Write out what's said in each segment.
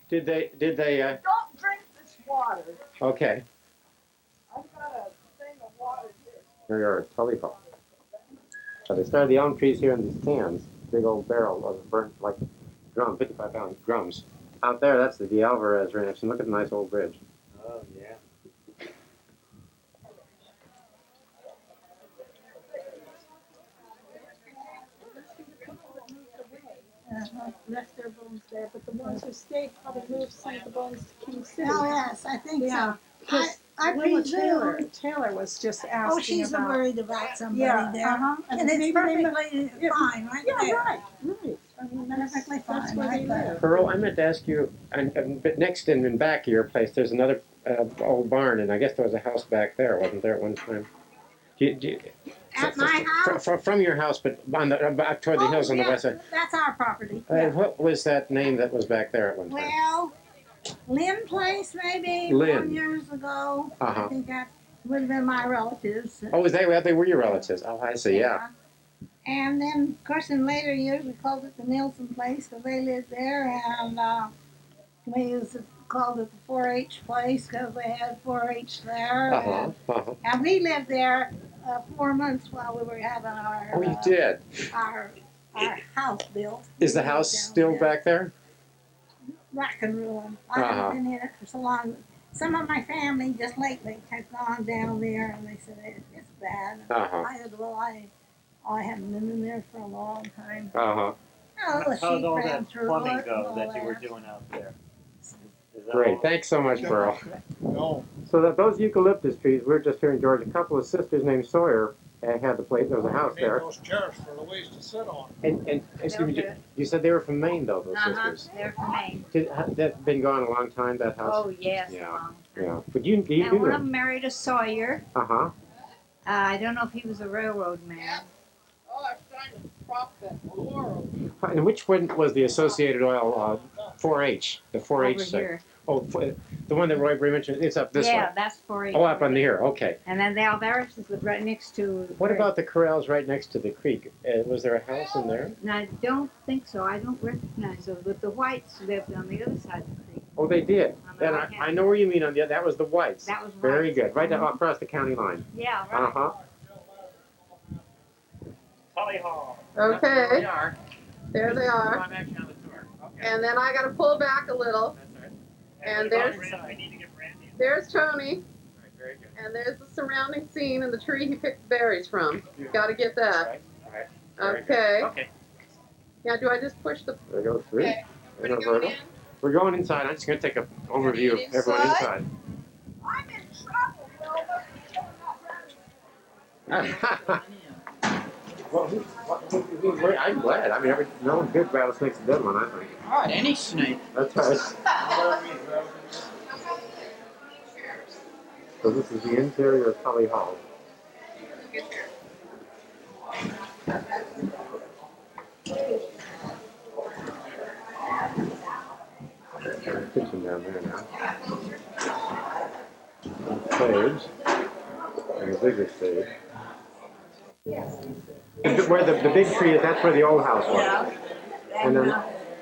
Did they, Don't drink this water. okay. I've got a thing of water here. Here you are, Tully Hall. So they started the elm trees here in these cans, big old barrel of burnt, like drum, 55-pound drums. Out there, that's the Alvarez Ranch, and look at the nice old bridge. Oh, yeah. Left their bones there, but the ones who stayed probably moved some of the bones to King City. Oh, yes, I think Yeah, so. because I Willa presume. Taylor was just asking Oh, she's about. worried about somebody Yeah, there. And it's maybe perfectly yeah, fine right yeah, there. right. I mean, Perfectly that's fine where right they there. live. Pearl, I meant to ask you, but next and back of your place, there's another old barn, and I guess there was a house back there, wasn't there, at one time? At my house? From your house, but on the, back toward the hills on the west side. That's our property. Yeah. What was that name that was back there at one time? Well, Lynn Place maybe Lynn. 4 years ago. Uh-huh. I think that would have been my relatives. Oh, was they were your relatives? Oh, I see, yeah. And then, of course, in later years, we called it the Nielsen Place because they lived there, and we used to call it the 4-H place because they had 4-H there. And we lived there 4 months while we were having our Oh, you did? Our house built. Is the house still back there? Rock and ruin. I haven't been in it for so long. Some of my family just lately have gone down there, and they said it's bad. I said, well, I haven't been in there for a long time. How did all that plumbing go that you were doing out there? Great, thanks so much, Pearl. No. So that those eucalyptus trees, we were just here in Georgia, a couple of sisters named Sawyer had the place, there was a house there. Those chairs for Louise to sit on. And excuse me, you said they were from Maine, though, those sisters? They're from Maine. That's been gone a long time, that house? Oh, yes. Yeah, yeah. But you And knew one of them them? married a Sawyer. Uh-huh. I don't know if he was a railroad man. Oh, I was trying to prop that floor. And which one was the Associated Oil 4-H? The 4-H Over site? here. Oh, the one that Roy Bray mentioned, it's up this way? Yeah, that's 4-H. Oh, up on here, okay. And then the Alvarez is right next to... What about the corrals right next to the creek? Was there a house in there? I don't think so. I don't recognize those. But the Whites lived on the other side of the creek. Oh, they did. Then I know where you mean on the other. That was the Whites. That was Whites. Very good. Right across the county line. Yeah, right. Uh-huh. Tully Hall. Okay. There we are. There they are. I'm actually on the tour. Okay. And then I got to pull back a little. That's right. And there's I need to get Brandy. Tony. All right, very good. And there's the surrounding scene and the tree he picked berries from. Got to get that. All right. Very Okay. good. Okay. Yeah, do I just push the... There goes three. Okay. And Roberta. We're going inside. I'm just going to take an overview of everyone inside. I'm in trouble, Well, I'm glad. I mean, no good rattlesnake's a dead one, I think. All right, any snake. That's right. So this is the interior of Tully Hall. There's a kitchen down there now. And stage. And a bigger stage. Where the big tree is, that's where the old house was. Yeah. And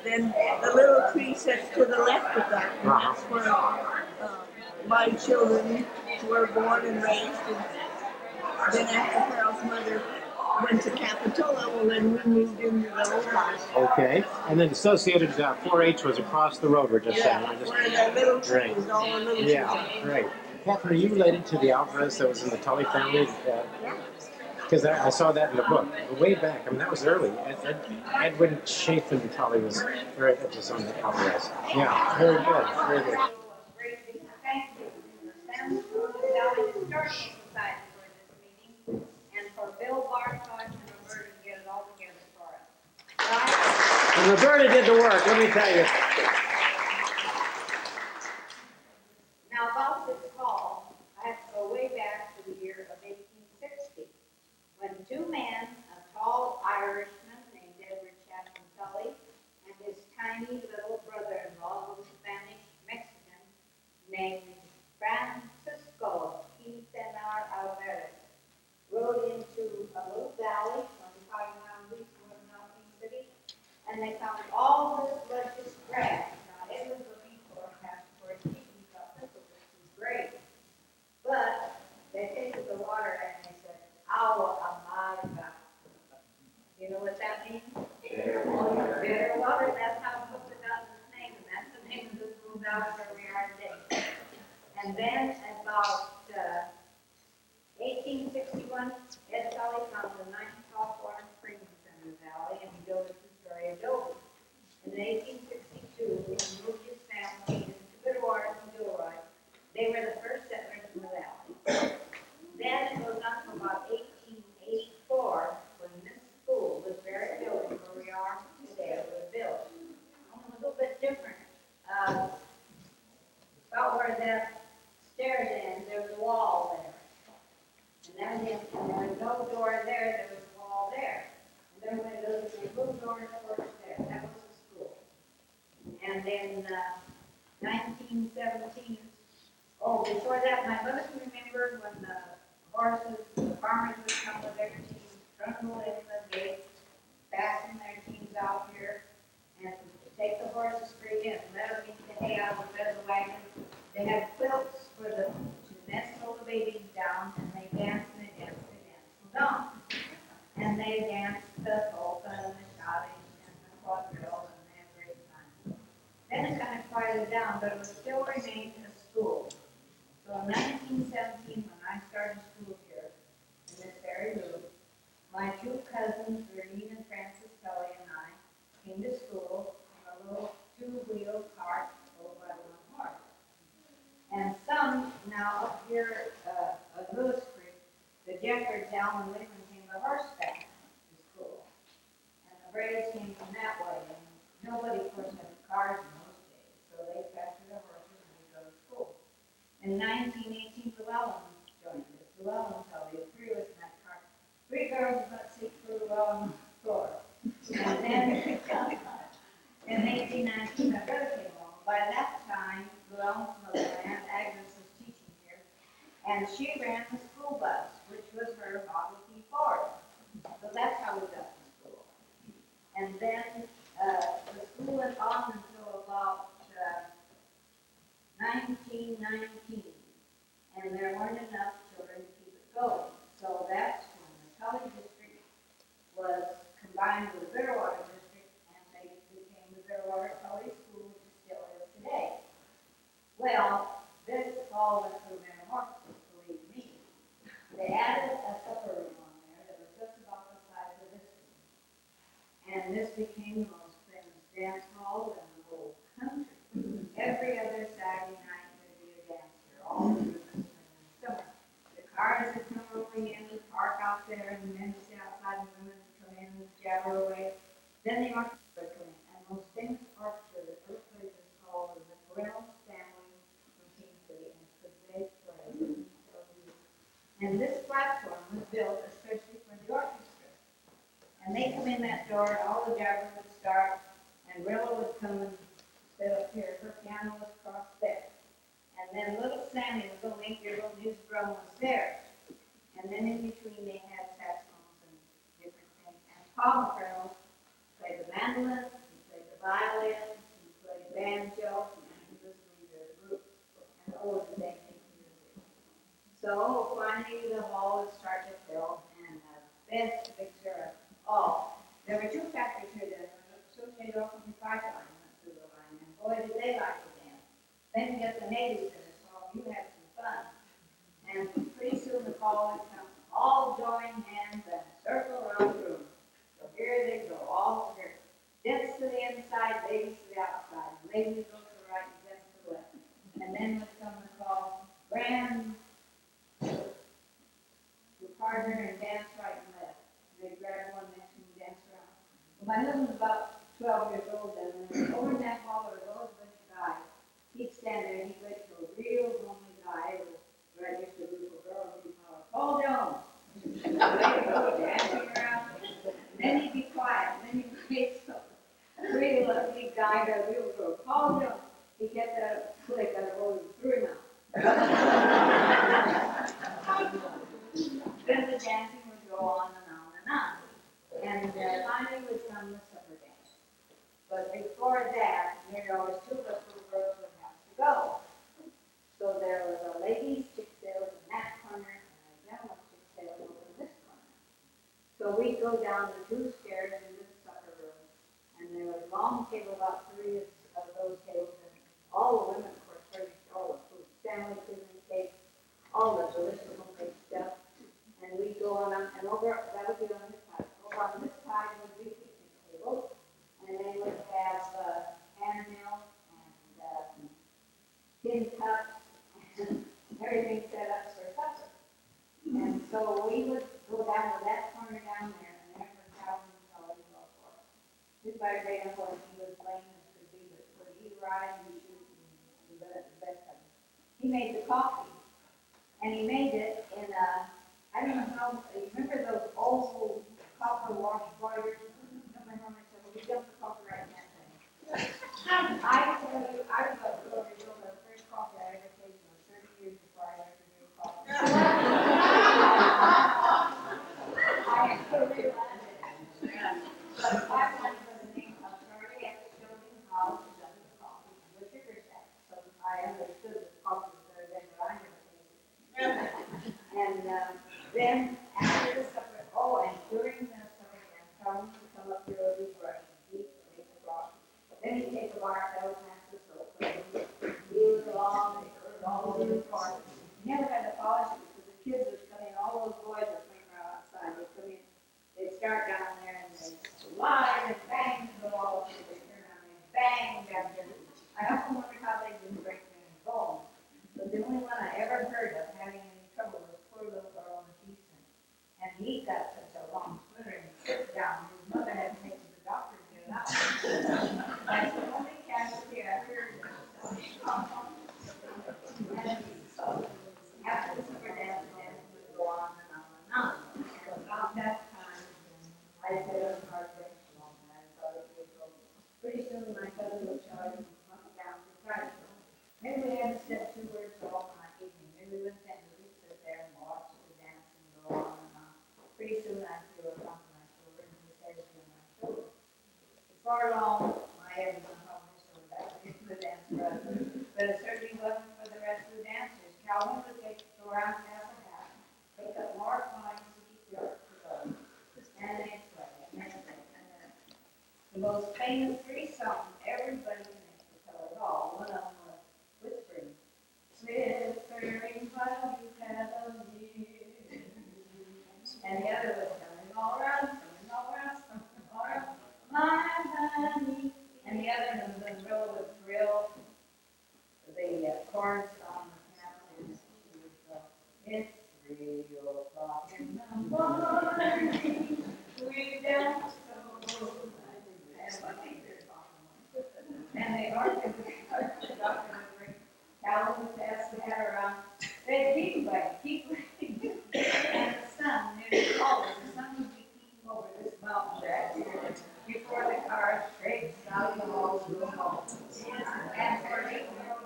then the little tree sits to the left of that. And that's where my children were born and raised. And then after Carol's mother went to Capitola, well, then we moved into the old house. Okay. And then Associated 4-H was across the road, we're just saying. Where the little trees, all the little trees. Yeah, great. Catherine, are you related to the Alvarez that was in the Tully family? Because I saw that in the book, way back. I mean, that was early. Edwin Chafin Tully was very interested on the Alvarez. Yeah, very good, very good. And for Bill Bartosh and Roberta to get it all together for us. And Roberta did the work, let me tell you. Now about this call, I have to go way back to the year of 1860, when two men, a tall Irishman named Edward Chapman Tully, and his tiny little brother-in-law, who was Spanish Mexican, named Francisco Alvarez, rode into a little valley 25 miles east of King City, and they found all this luscious grass. And then about 1861, Ed Tully found a nice tall Warren Springs in the valley, and he built a two-story adobe. And in 1862, he moved his family into Goodwater and Gilroy. They were the first settlers in the valley. Then it goes on to about 1884, when this school, this very building where we are today, was built. Only a little bit different. About where that stairs end, there was a wall there. And there was no door there, there was a wall there. And then when there was a blue door towards there, that was the school. And then 1917, oh, before that, my mother can remember when the horses, the farmers would come with their teams, trundle in the gate, fasten their teams out here, and take the horses straight in, let them eat the hay out of the bed of the wagon. They had quilts for the to nestle the babies down, and they danced and they danced and they danced till dawn. And they danced the polka and the shouting and the quadrille, and they had a great time. Then it kind of quieted down, but it still remained a school. So in 1917, when I started school here, in this very room, my two cousins, Jernigan and Francis Tully, and I came to school in a little two-wheel cart pulled by one horse. And some, now up here at Lewis Creek, the Jeffords, Alma, and Lincoln came by horseback to school. And the Braves came from that way. And nobody, of course, had cars in those days, so they fastened their horses and we go to school. In 1918, Llewellyn joined us. Llewellyn Tully, the three of us in that car. Three girls, about 6 foot Llewellyn floor. And then in 1819, my brother came along. By that time, Llewellyn's mother, Aunt Agnes, was teaching here, and she ran the school bus, which was her Model T Ford. So that's how we got to school. And then the school went on until about 1919, and there weren't enough children to keep it going. So that's when the Tully district was combined with the Bitterwater district, and they became the Bitterwater Tully School, which it still is today. Well, this all went through metamorphosis, believe me. They added a supper room on there that was just about the size of this room. And this became the most famous dance hall in the whole country. Every other Saturday night there'd be a dance here, all through the spring and summer. The cars would come rolling in, park out there, and the men would sit outside, and the women would come in and jabber away. Then the orchestra would come in, and the most famous orchestra that ever played this hall was the Reynolds family from King City, and could they play, let me tell you. And this platform was built especially for the orchestra. And they come in that door, and all the jabbering would start, and Rilla would come and sit up here. Her piano was across there. And then little Sammy was only 8 years old, his drum was there. And then in between they had saxophones and different things. And Paul McCarroll played the mandolin, he played the violin, he played banjo, and he was the leader of the group. And oh, did they make music. So finally the hall would start to fill, and the best picture of all. There were two factories here that were associated off with the pipeline went through the line, and boy did they like to dance. Then you get the natives in the song, you had some fun. And pretty soon the call would come, all join hands and circle around the room. So here they go, all here. Gents to the inside, ladies to the outside. Ladies go to the right and gents to the left. And then would come the call, grand, your partner and dance right and left. They grab one next and dance around. Well, my husband was about 12 years old then, and over in that hall there was always a bunch of guys. He'd stand there and he'd wait till a real lonely guy was right next to a group of girls, and he'd holler, Paul Jones. And they'd go dancing around. And then he'd be quiet, and then he'd wait till a real ugly guy got a real girl, Paul Jones. He'd get that click out of hold and threw him out. Then the dancing would go on and on and on. And finally would come the supper dance. But before that, there were always two of us little girls would have to go. So there was a ladies' chick sales in that corner and a gentleman's chick sales over in this corner. So we'd go down the two stairs into the supper room, and there was a long table, about 3 of those tables, and all the women, of course, furnished all the food. Sandwiches, set up for supper. And so we would go down to that corner down there, and there was Calvin and Tully and all for it. His buddy ran up on him, he was lame as could be, but when he ride, he shoot, and the best of him. He made the coffee, and he made it in a, I don't know how, you remember those old copper wash boilers? My mom said, well, we dumped the coffee right in that thing. I tell you, I was about to go over to the first coffee I ever tasted was 30 years before I ever drank coffee. I still realize it. But I went for the name of Charlie at the building house and done the coffee with sugar shack. So I understood that the coffee was better than what I never tasted. And then after the supper, oh, and during the supper, Tom would come up here with his brush and he'd make the coffee. Then he'd take a Bart out and have the soap, and he'd it along, and put it all over the carpet. He never had to polish it because the kids would come in, all those boys would playing around outside. They'd come in, they'd start down there, and they'd slide and bang the wall, and they'd turn around and bang down there. I often wondered how they didn't break their bones. But the only one I ever heard of having any trouble was poor little girl in Houston. And he got such a long splinter and tripped down. His mother had to take him to the doctor to get it out. That's the only casualty I heard of. And after the supper dance would go on and on and on. And about that time, I said on hard bench long, and I thought it would go. Pretty soon my cousin would charge me down to Christ. Maybe we hadn't said 2 words all night evening. Maybe we went down and we'd sit there and watch the dance and go on and on. Pretty soon I feel it on my shoulder and his head is on my shoulder. Before long, my head was on my shoulder back into the dance but it certainly wasn't for the rest of the dancers. Calvin would go around past the house, pick up more coins to keep the art to go. And then play, and then play, and then the most famous 3 songs everybody connects to tell it all. One of them was whispering, whispering while you have me. And the other was coming all around, my honey. And the other one was real with thrill, the chorus on the piano. It's 3 o'clock in the morning, we dance so. And they argued the doctor would bring Calvin would pass the hat around. They'd keep waiting. And the sun, nearly always, the sun would be peeking over this mountain back here before the car straight out the halls of the hall. And for 8-year-old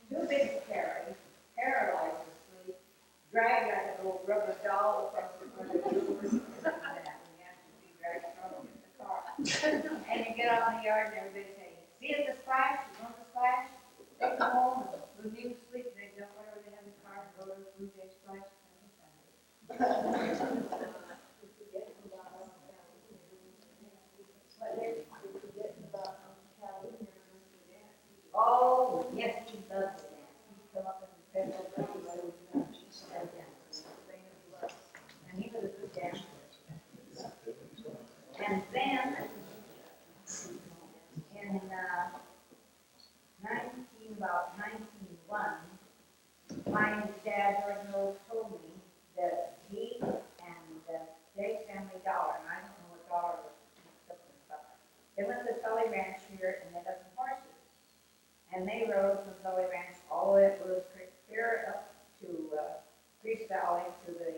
too big to carry, paralyzed with sleep, dragged like an old rubber doll across the front of the door. And you have to be dragged from the car. And you get out in the yard and everybody say, see at the splash? You want the splash? They come home and when you sleep, they jump wherever they have the car and go to the Blue Jay splash. Oh, yes, he does dance. He'd come up and the pedal and he was a good dancer. And then in about 1901, my dad or Knowles told me that he and Jay's Family Dollar, and I don't know what dollar was, they went to the Tully Ranch here and they got some horses. And they rode from Tully Ranch all the way up Lewis Creek, clear up to Priest Valley to the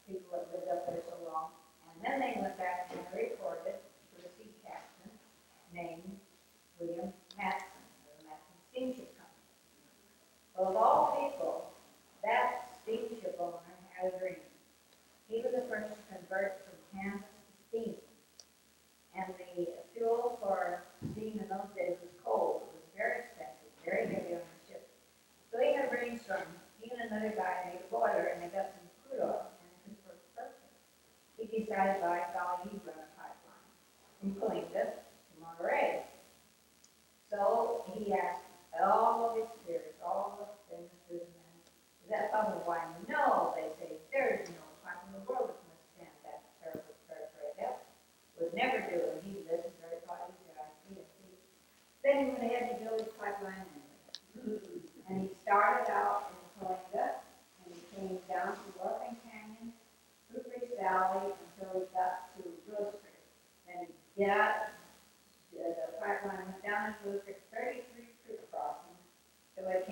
people that lived up there so long. And then they went back and reported to the sea captain named William Matson, of the Matson Steamship Company.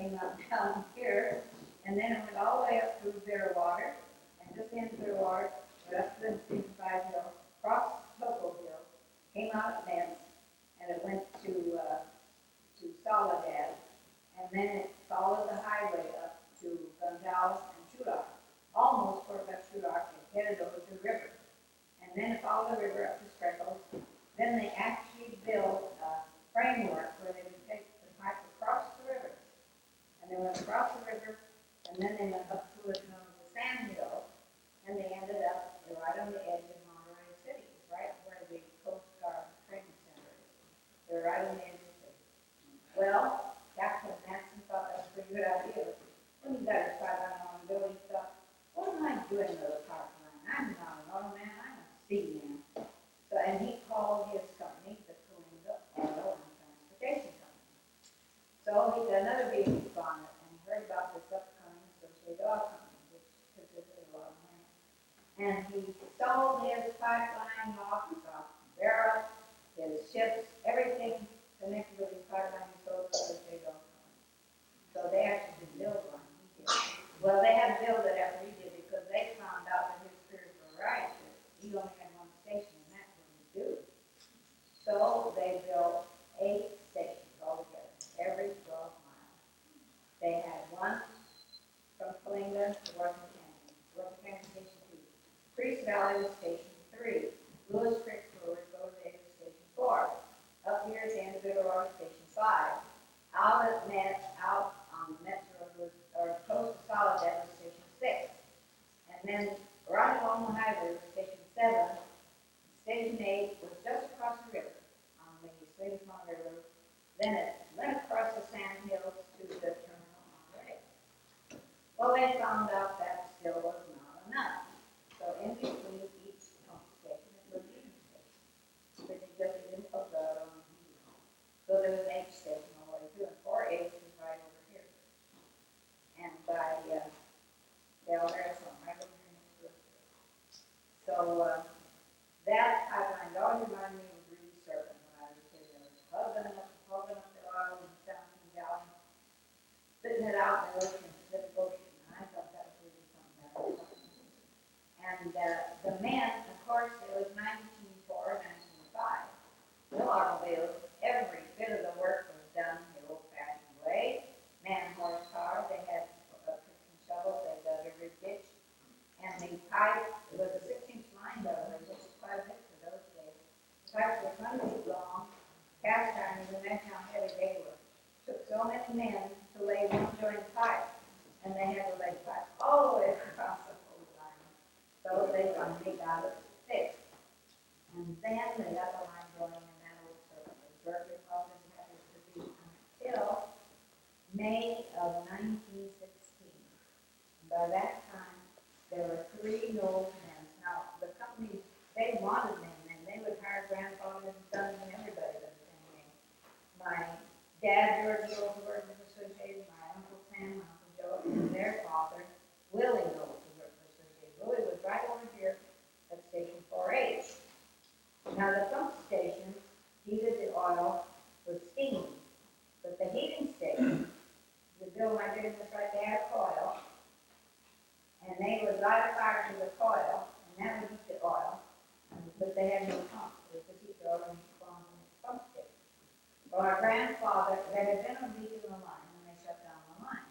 came up down here, and then it went all the way up through Clearwater, and just in Clearwater, went up to the 65 Hill, crossed Hopewell Hill, came out at Nance, and it went to Soledad, and then it followed the highway up to Gonzales and Tully, almost worked up Tully and headed over to the river. And then it followed the river up to Spreckles. Then they actually built a framework where they would take the pipe across the river. And they went across the river, and then they went up to what's known as the Sand Hill, and they ended up right on the edge of Monterey City, right where the Coast Guard Training Center is. They're right on the edge of the city. Well, Captain Manson thought that was a pretty good idea. When he got his sideline on the building, he thought, what am I doing with a pipeline? I'm not an oil man, I'm a sea man. So, and he called his company the Kalinga Oil and Transportation Company. So he did another meeting on it, and he heard about this upcoming Associated Oil Company, which consisted of oil and land. And he sold his pipeline off, barrels, his ships, everything connected with his pipeline, he sold to Associated Oil Company. So they actually didn't build one. He did. Well, they had to build it after he did because they found out that his period for right, he only had one station, and that wouldn't do. So they built 8 stations altogether, every 12 miles. They had one from Kalinga to Washington Station 2. Priest Valley was Station 3. Lewis Creek Brewers Road was Station 4. Up here at the end of Bitter Station 5. Out on the Metro was, or close to Soledad was Station 6. And then right along the highway was Station 7. Station 8 was just across the river on the Swing Pond River. Then it went across the Sand Hills to the terminal on Monterey. Well, they found out that still was not enough. So in between each pump station, it was a heating station. But they just didn't put that on the heating. So there was an H station all the way through, and 4H was right over here. And by Del Harrison, right over here next to us. So that pipeline always reminded me of Reed Serpent when I was a kid. They were hugging up the oil in 17 gallons, spitting it out in the ocean, Pacific Ocean. And I thought that was really something. And the men, of course, it was 1904, 1905. No automobiles, every bit of the work was done the old-fashioned way. Man horsepower, they had a pick and shovel, they dug every ditch. And the pipe, it was a 6-inch line, by the way, which was quite a bit for those days. The pipes were 100 feet long, cast iron, and imagine how heavy they were. It took so many men to lay one joint pipe, and they had to lay pipe all the way across the whole line. So they finally got it fixed. And then they got the line going in that old circle. It worked as long as it had to be until May of 1916. And by that time, there were 3 Knowles men. Now, the companies, they wanted men, and they would hire grandfathers and sons and everybody with the same name. My dad, George Knowles, worked for the Associated. My Uncle Sam, my Uncle Joe, and their father, Willie Knowles, worked for the Associated. Willie was right over here at Station 4H. Now, the pump station heated the oil with steam, but the heating station, the bill my business right there, coil, and they would light a fire to the coil, and that would heat the oil, but they had no pump. It was to heat the oil and go on to the pump station. Well, our grandfather, there had been a leak in the line, and they shut down the line.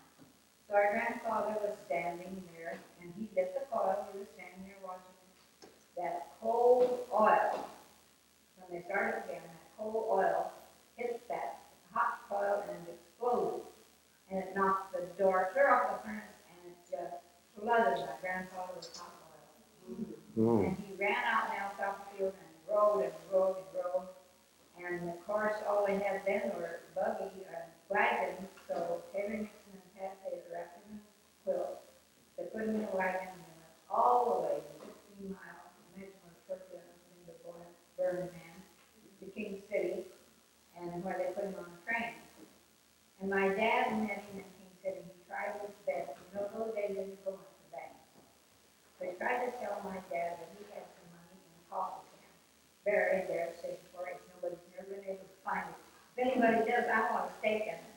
So our grandfather was standing there, and he lit the coil. He was standing there watching that cold oil. When they started again, that cold oil hit that hot coil and it exploded. And it knocked the door clear off the furnace, and it just flooded my grandfather with hot oil. And he ran out now south field and rode and rode and rode. And of course, all they had then were buggy and wagons, so Henry Nixon and Pat Taylor wrapped him in quilt. They put him in a wagon and went all the way to 15 miles. Imagine what Turkey in the Burning Man to King City, and where they put him on the train. And my dad met him in King City. He tried his best. You know, those days didn't go into the bank. So he tried to tell my dad that he had some money in a coffee can buried there at Station 4H. Nobody's never been able to find it. If anybody does, I want a stake in it.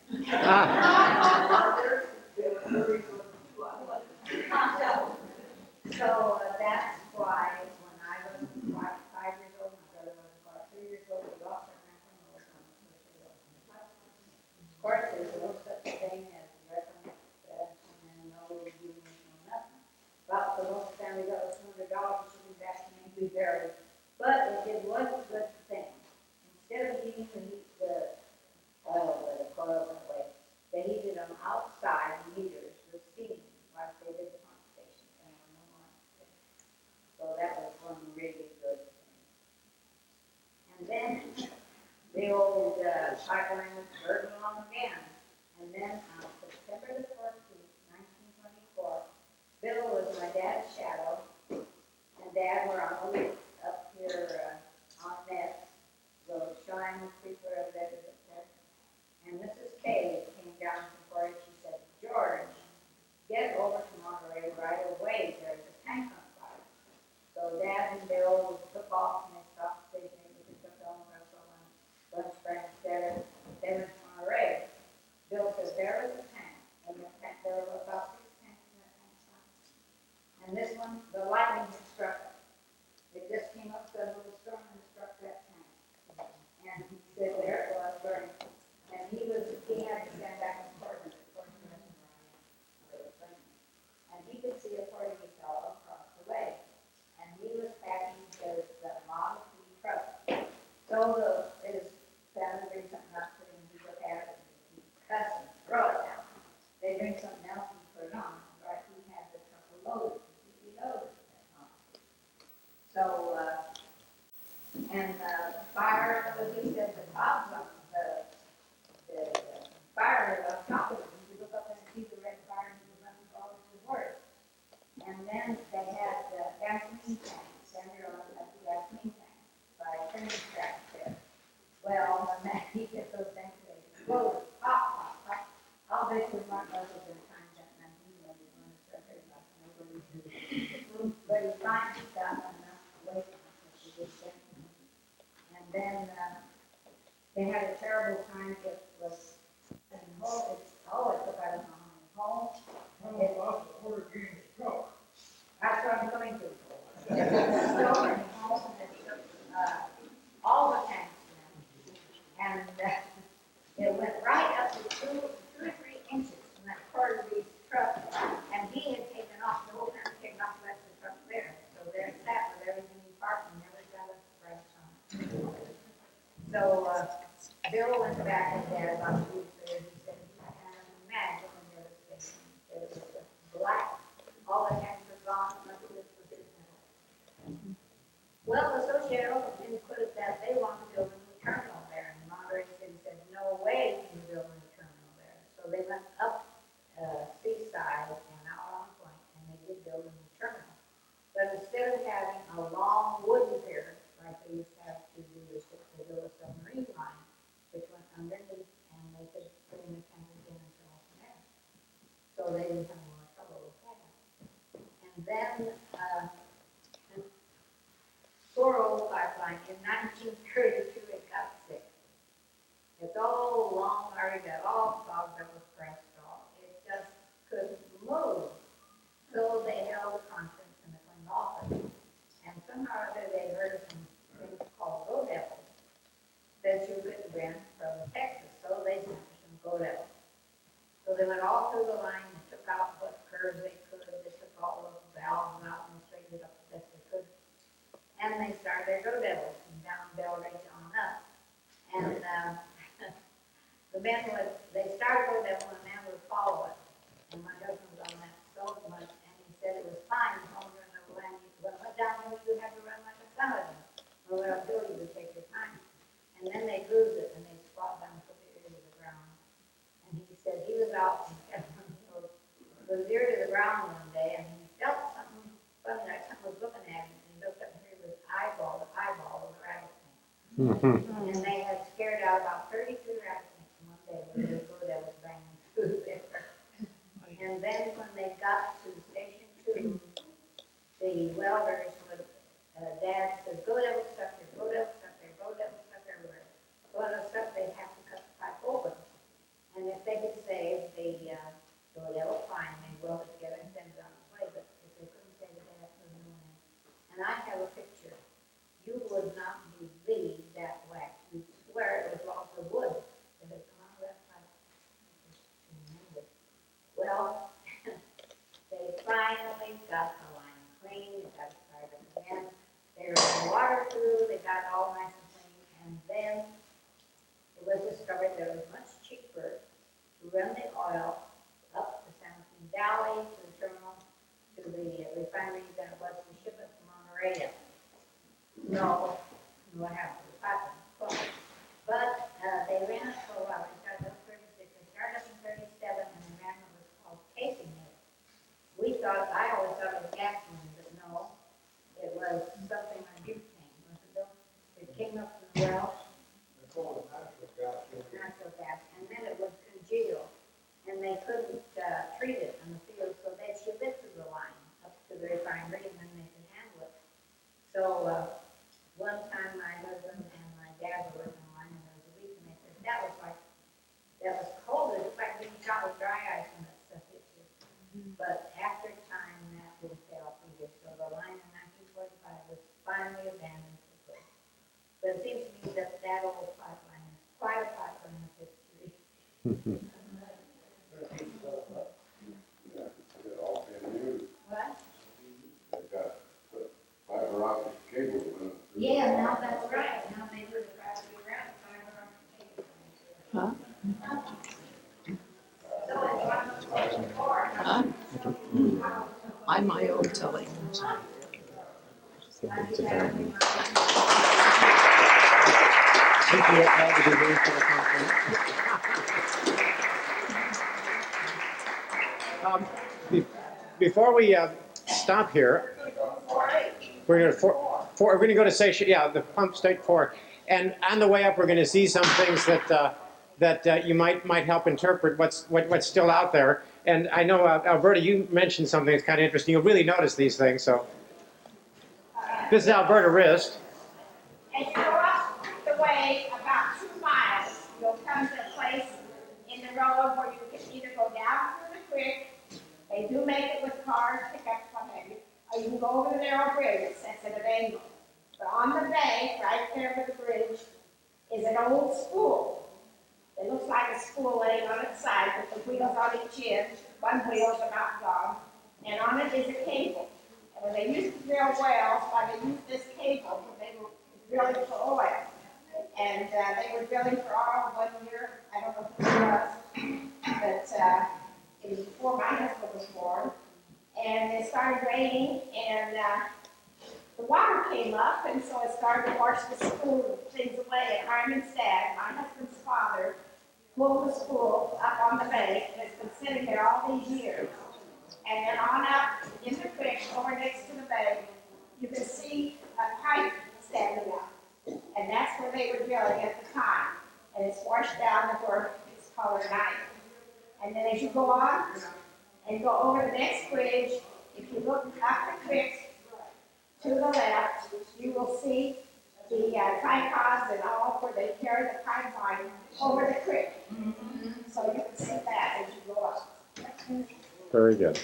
And this one, the lightning struck it. It just came up to a little storm and struck that tank. And he said there it was burning. And he had to stand back and forth, and of course, he wasn't running. And he could see a party fellow across the way. And he was packing his Model T truck. So his family brings something up to him, he look at it, he cuss and throw it down. They bring something else and put it on. Right, he had the truck loaded, he loaded it. So, and fire, he said the tops of the fire on top of it, you look up and see the red fire and you run all over the work. And then they had gasoline tanks, and they're on the gasoline tanks by train tracks there. Well, when he gets those things, they explode, pop, pop, pop. I'll bet you Mark must have been times that and he was going to start like nobody knew. But he finally got enough away from it, which he did send him. And then they had a terrible time. It was in home. It took I don't know how many homes. That's what I'm coming to. All the tanks and it went right up to 2 or 3 inches from that quarter of his truck, and he had taken off, the whole time taken off, left the truck there. So there it sat with everything he parked and never got a scratch on it. So Bill went back and had about 2 weeks later, he said he can't imagine the devastation. It was black. All the tanks were gone, nothing was his. Well, the Associated didn't put it that they wanted to build a new terminal there, and Monterey City said, no way can you build a new terminal there. So they went up Seaside and out on Point, and they did build a new terminal. But instead of having a long wooden pier, like they used to have to do the ship, they built a submarine line, which went underneath, and they could bring the tankers in and fill up from there. So they didn't have more trouble with that. And then poor old pipeline, in 1932, it got sick. It's all long got all clogged up with fresh salt. It just couldn't move. So they held a conference in the Clean office. And somehow or other they heard of some things called go devils that you could rent from Texas. So they sent some go devils. So they went all through the line and took out what curves they could. They took all the valves out and straightened it up the best they could. And they started their go devils from down Bell Ridge on up. And the men would, they started go devil and the man would follow it. And my husband was on that so much, and he said it was fine as long as you're in the land. When it went downhill, you had to run like a son of them. Or uphill, you would take your time. And then they cruised it and they squat down and put their ear to the ground. And he said he was out and with his ear to the ground one day, and he felt something funny, like something was looking at him. And he looked up and here was eyeball of a rattlesnake. And they had scared out about 32 rattlesnakes one day when the go that was banging through there. And then when they got to Station 2, the welders would, Dad said, go devil stuck there, go devil stuck there, go devil stuck everywhere. Go devil stuck, they'd have to cut the pipe open. And if they could save the go devil, fine, they'd weld it together and send it on its way. But if they couldn't save it, they'd have to put a new one in. And I have a picture. You would not believe that wax. You'd swear it was lots of wood that had come out of that pipe. Well, they finally got the line clean, they got it started again. They ran water through, they got it all nice and clean, and then it was discovered that it was much cheaper to run the oil up the San Joaquin Valley to the terminal, to the refinery than it was to ship it to Monterey. No, what happened to the pipeline? But they ran it for a while. They started up in 36, they started up in 37, and they ran what was called casing it. I always thought it was gasoline, but no, it was something on butane, was it Bill? It came up from the well. Natural gas, and then it would congeal, and they couldn't treat it in the field, so they'd ship it through the line up to the refinery, and then they could handle it. So one time my husband I'm my own Tully. Thank you all to be here for the conference. Before we stop here, we're going to go to station, yeah, the pump state 4, and on the way up, we're going to see some things that you might help interpret what's still out there. And I know Alberta, you mentioned something that's kind of interesting. You'll really notice these things. So this is Alberta Wrist. As you go up the way about 2 miles, you'll come to a place in the road where you can either go down through the creek. They do make it with cars, pickups, what have you. Or you can go over the narrow bridge that sets at an angle. But on the bank, right there with the bridge, is an old spool. It looks like a spool laying on its side with the wheels on each end. One wheel's about gone. And on it is a cable. And when they used to drill wells, they used this cable when they were drilling for oil. And they were drilling for oil 1 year. I don't know who it was, but it was before my husband was born. And it started raining, and the water came up, and so it started to wash the spool things away. And Harmon's dad, my husband's father, pulled the spool up on the bank, and it's been sitting there all these years. And then on up in the creek, over next to the bank, you can see a pipe standing up. And that's where they were drilling at the time. And it's washed down to where it's called a knife. And then as you go on and go over the next bridge, if you look up the creek to the left, you will see the tripods and all where they carry the pipeline over the creek. So you can see that as you go up. Very good.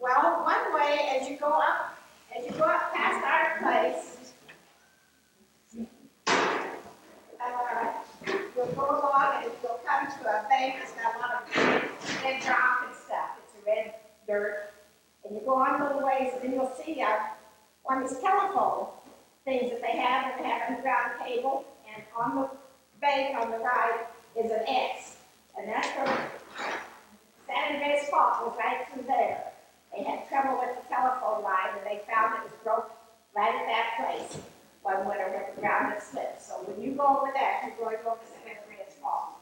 Well, one way as you go up past our place, you'll go along and you'll come to a bank that's got a lot of red rock and stuff. It's a red dirt. And you go on a little ways and then you'll see one of these telephone things that they have underground cable. And on the bank on the right is an X. And that's where San Andreas Fault was right through there. They had trouble with the telephone line and they found it was broke right at that place. One winter when the ground had slipped. So when you go over that, you're going over San Andreas Fault.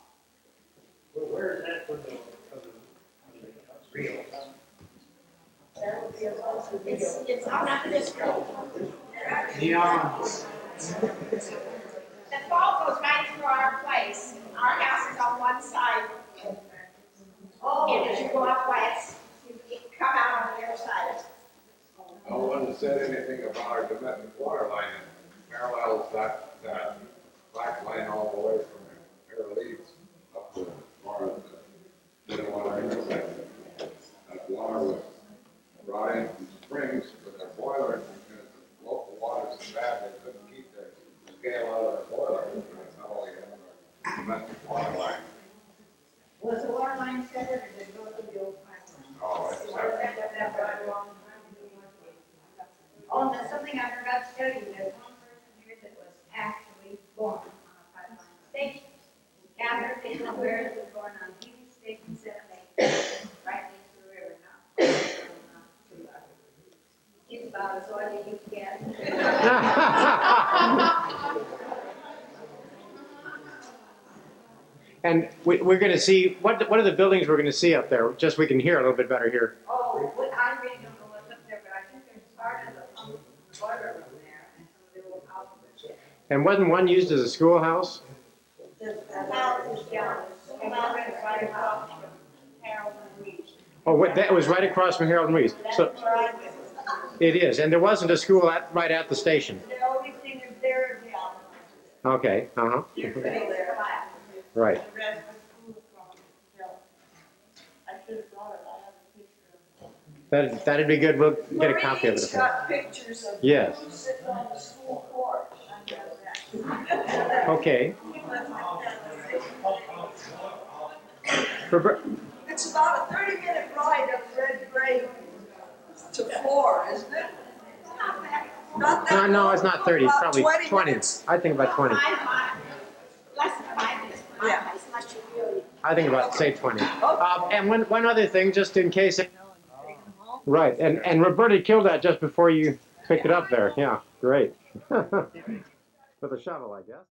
Well, where is that from the real? It's on up this road. Yeah. The fault goes right through our place. Our house is on one side. And as you go up west, you come out on the other side. No one has said anything about our domestic water line that parallels that black line all the way from Airleads up to far as the water intersection. That water was brought in from springs with their boilers because the local water is so bad they couldn't keep the scale out of their boiler. That's how we have our domestic water line. Was the water line severed or did it go through the old pipeline? Oh, it's separate. Oh, and that's something I forgot to tell you. There's one person here that was actually born on a pipeline station. Catherine didn't know where it was born on Union Station 7 right next to the river now. He's about as oily as you can get. And we're going to see, what are the buildings we're going to see up there? Just we can hear a little bit better here. Oh, I really don't know what's up there, but I think there's part of the boiler room there and some of the old houses. And wasn't one used as a schoolhouse? The house is young. And I read it right across from Harold and Reed. Oh, that was right across from Harold and Reed's. So That's where I live. it is, and there wasn't a school right at the station. The only thing is there is the Alma. Okay, right. The rest was school from Hill. I should have brought it. I have a picture of it. That'd be good. We'll get a copy of it. Marie's got pictures of Yes. who's sitting on the school porch. I know that. Okay. It's about a 30-minute ride up Red Grade to 4, isn't it? Not that No, long. it's not 30. It's About probably 20. minutes. I think about 20. Less than 5 minutes. Yeah. Unless you really I think about, say, 20. And one other thing, just in case. Right, and Roberta killed that just before you picked it up there. Yeah, great. With a shovel, I guess.